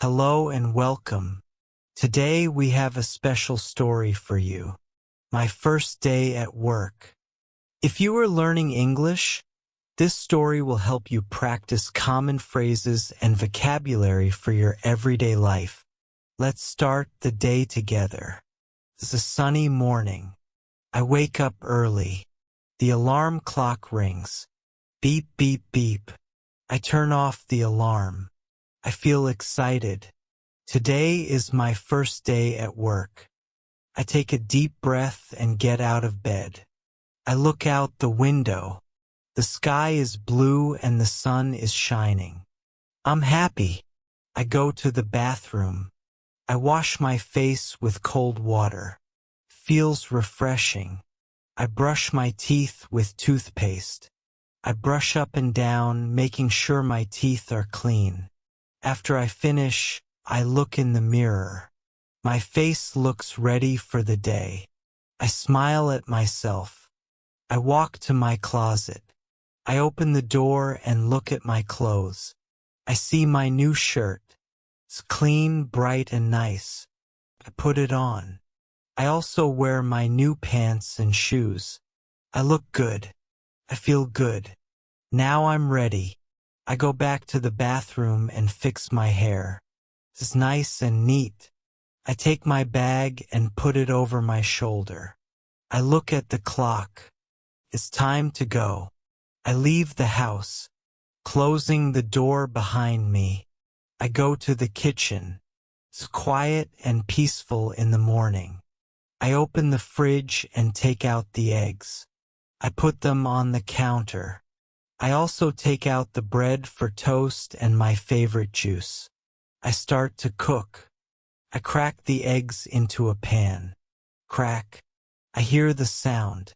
Hello and welcome. Today we have a special story for you. My first day at work. If you are learning English, this story will help you practice common phrases and vocabulary for your everyday life. Let's start the day together. It's a sunny morning. I wake up early. The alarm clock rings. Beep, beep, beep. I turn off the alarm. I feel excited. Today is my first day at work. I take a deep breath and get out of bed. I look out the window. The sky is blue and the sun is shining. I'm happy. I go to the bathroom. I wash my face with cold water. Feels refreshing. I brush my teeth with toothpaste. I brush up and down, making sure my teeth are clean. After I finish, I look in the mirror. My face looks ready for the day. I smile at myself. I walk to my closet. I open the door and look at my clothes. I see my new shirt. It's clean, bright, and nice. I put it on. I also wear my new pants and shoes. I look good. I feel good. Now I'm ready. I go back to the bathroom and fix my hair. It's nice and neat. I take my bag and put it over my shoulder. I look at the clock. It's time to go. I leave the house, closing the door behind me. I go to the kitchen. It's quiet and peaceful in the morning. I open the fridge and take out the eggs. I put them on the counter. I also take out the bread for toast and my favorite juice. I start to cook. I crack the eggs into a pan. Crack. I hear the sound.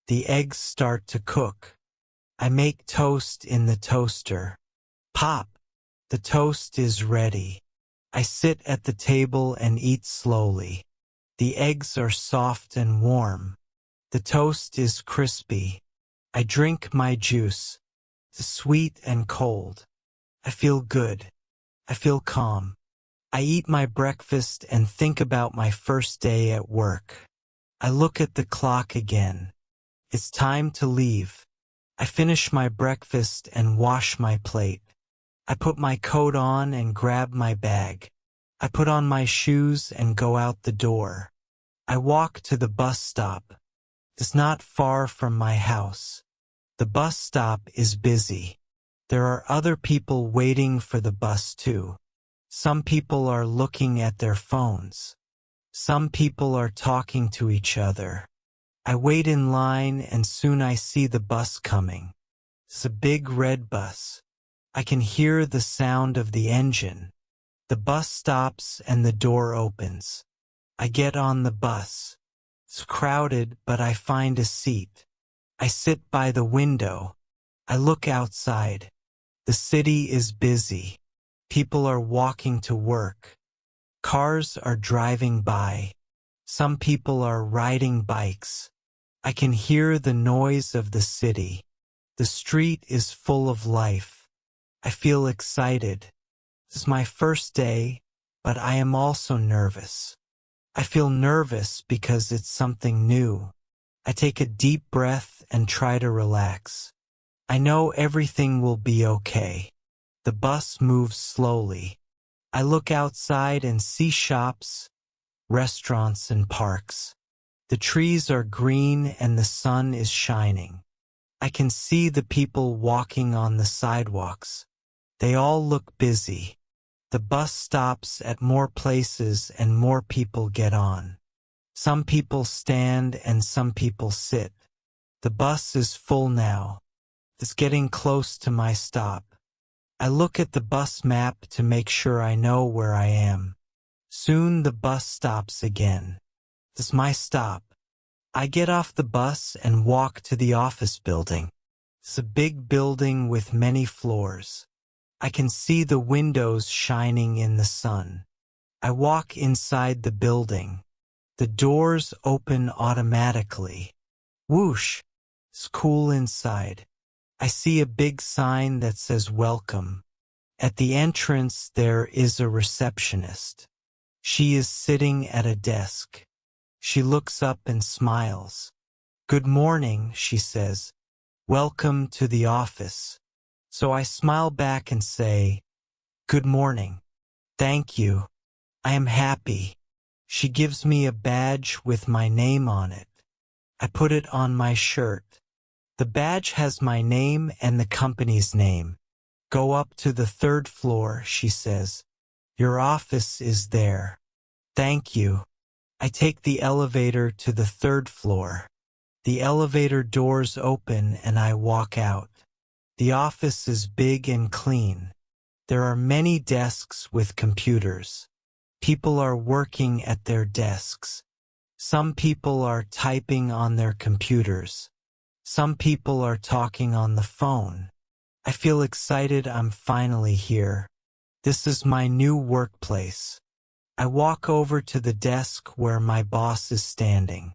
The eggs start to cook. I make toast in the toaster. Pop. The toast is ready. I sit at the table and eat slowly. The eggs are soft and warm. The toast is crispy. I drink my juice. It's sweet and cold. I feel good. I feel calm. I eat my breakfast and think about my first day at work. I look at the clock again. It's time to leave. I finish my breakfast and wash my plate. I put my coat on and grab my bag. I put on my shoes and go out the door. I walk to the bus stop. It's not far from my house. The bus stop is busy. There are other people waiting for the bus too. Some people are looking at their phones. Some people are talking to each other. I wait in line and soon I see the bus coming. It's a big red bus. I can hear the sound of the engine. The bus stops and the door opens. I get on the bus. It's crowded, but I find a seat. I sit by the window. I look outside. The city is busy. People are walking to work. Cars are driving by. Some people are riding bikes. I can hear the noise of the city. The street is full of life. I feel excited. This is my first day, but I am also nervous. I feel nervous because it's something new. I take a deep breath and try to relax. I know everything will be okay. The bus moves slowly. I look outside and see shops, restaurants, and parks. The trees are green and the sun is shining. I can see the people walking on the sidewalks. They all look busy. The bus stops at more places and more people get on. Some people stand and some people sit. The bus is full now. It's getting close to my stop. I look at the bus map to make sure I know where I am. Soon the bus stops again. This is my stop. I get off the bus and walk to the office building. It's a big building with many floors. I can see the windows shining in the sun. I walk inside the building. The doors open automatically. Whoosh! It's cool inside. I see a big sign that says welcome. At the entrance there is a receptionist. She is sitting at a desk. She looks up and smiles. "Good morning," she says. "Welcome to the office." So I smile back and say, "Good morning. Thank you. I am happy." She gives me a badge with my name on it. I put it on my shirt. The badge has my name and the company's name. "Go up to the 3rd floor," she says. "Your office is there." Thank you. I take the elevator to the 3rd floor. The elevator doors open and I walk out. The office is big and clean. There are many desks with computers. People are working at their desks. Some people are typing on their computers. Some people are talking on the phone. I feel excited I'm finally here. This is my new workplace. I walk over to the desk where my boss is standing.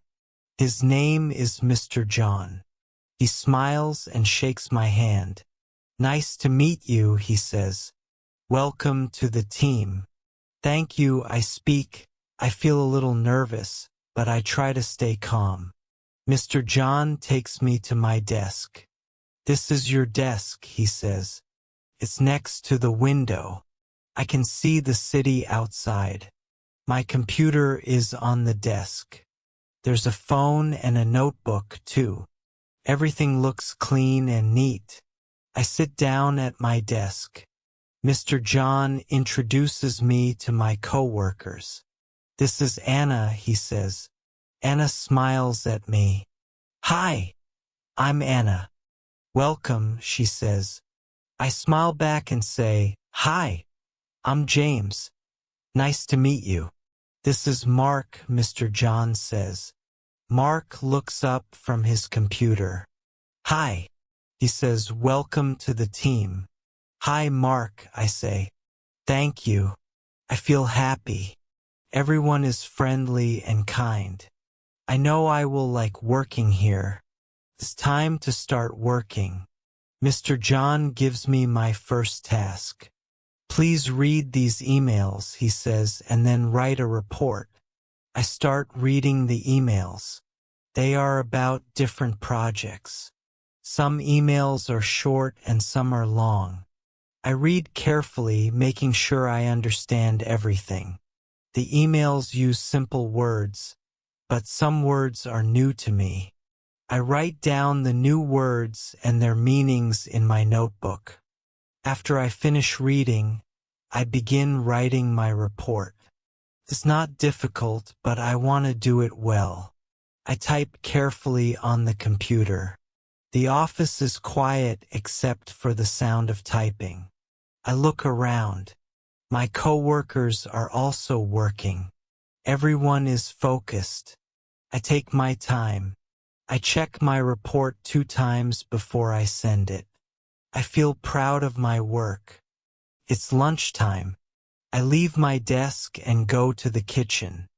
His name is Mr. John. He smiles and shakes my hand. "Nice to meet you," he says. "Welcome to the team." "Thank you," I speak. I feel a little nervous, but I try to stay calm. Mr. John takes me to my desk. "This is your desk," he says. "It's next to the window. I can see the city outside. My computer is on the desk. There's a phone and a notebook, too. Everything looks clean and neat." I sit down at my desk. Mr. John introduces me to my coworkers. "This is Anna," he says. Anna smiles at me. "Hi, I'm Anna." "Welcome," she says. I smile back and say, "Hi, I'm James. Nice to meet you." "This is Mark," Mr. John says. Mark looks up from his computer. "Hi," he says. "Welcome to the team." "Hi, Mark," I say. "Thank you." I feel happy. Everyone is friendly and kind. I know I will like working here. It's time to start working. Mr. John gives me my first task. "Please read these emails," he says, "and then write a report." I start reading the emails. They are about different projects. Some emails are short and some are long. I read carefully, making sure I understand everything. The emails use simple words, but some words are new to me. I write down the new words and their meanings in my notebook. After I finish reading, I begin writing my report. It's not difficult, but I want to do it well. I type carefully on the computer. The office is quiet except for the sound of typing. I look around. My coworkers are also working. Everyone is focused. I take my time. I check my report 2 times before I send it. I feel proud of my work. It's lunchtime. I leave my desk and go to the kitchen.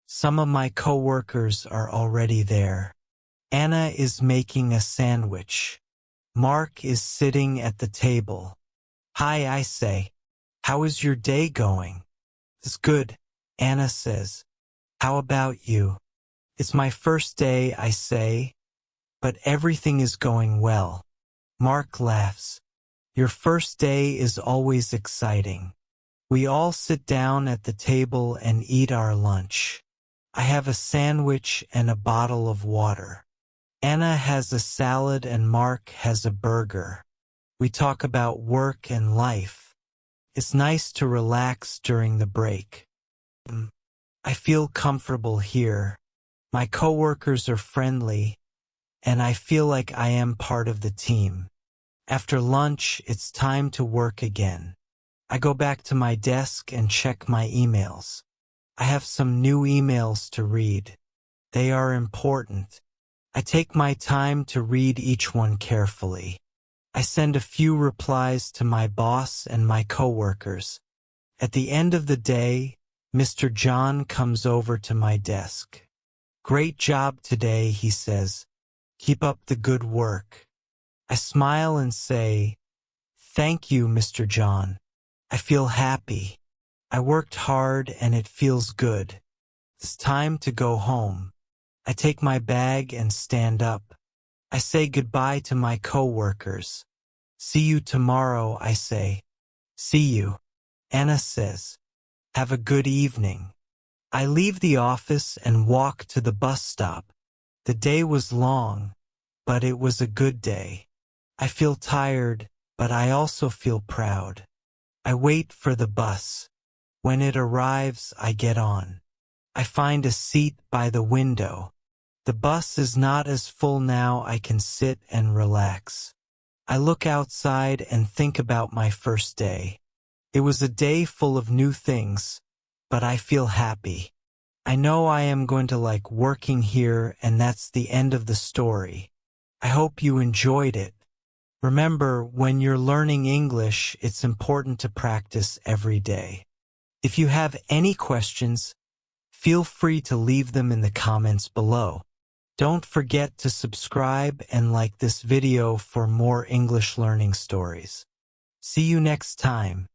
Some of my coworkers are already there. Anna is making a sandwich. Mark is sitting at the table. "Hi," I say. "How is your day going?" "It's good," Anna says. "How about you?" "It's my first day," I say, "but everything is going well." Mark laughs. "Your first day is always exciting." We all sit down at the table and eat our lunch. I have a sandwich and a bottle of water. Anna has a salad and Mark has a burger. We talk about work and life. It's nice to relax during the break. I feel comfortable here. My coworkers are friendly, and I feel like I am part of the team. After lunch, it's time to work again. I go back to my desk and check my emails. I have some new emails to read. They are important. I take my time to read each one carefully. I send a few replies to my boss and my coworkers. At the end of the day, Mr. John comes over to my desk. "Great job today," he says. "Keep up the good work." I smile and say, "Thank you, Mr. John." I feel happy. I worked hard and it feels good. It's time to go home. I take my bag and stand up. I say goodbye to my coworkers. See you tomorrow, I say. See you. Anna says. Have a good evening. I leave the office and walk to the bus stop. The day was long, but it was a good day. I feel tired, but I also feel proud. I wait for the bus. When it arrives, I get on. I find a seat by the window. The bus is not as full now. I can sit and relax. I look outside and think about my first day. It was a day full of new things, but I feel happy. I know I am going to like working here, and that's the end of the story. I hope you enjoyed it. Remember, when you're learning English, it's important to practice every day. If you have any questions, feel free to leave them in the comments below. Don't forget to subscribe and like this video for more English learning stories. See you next time.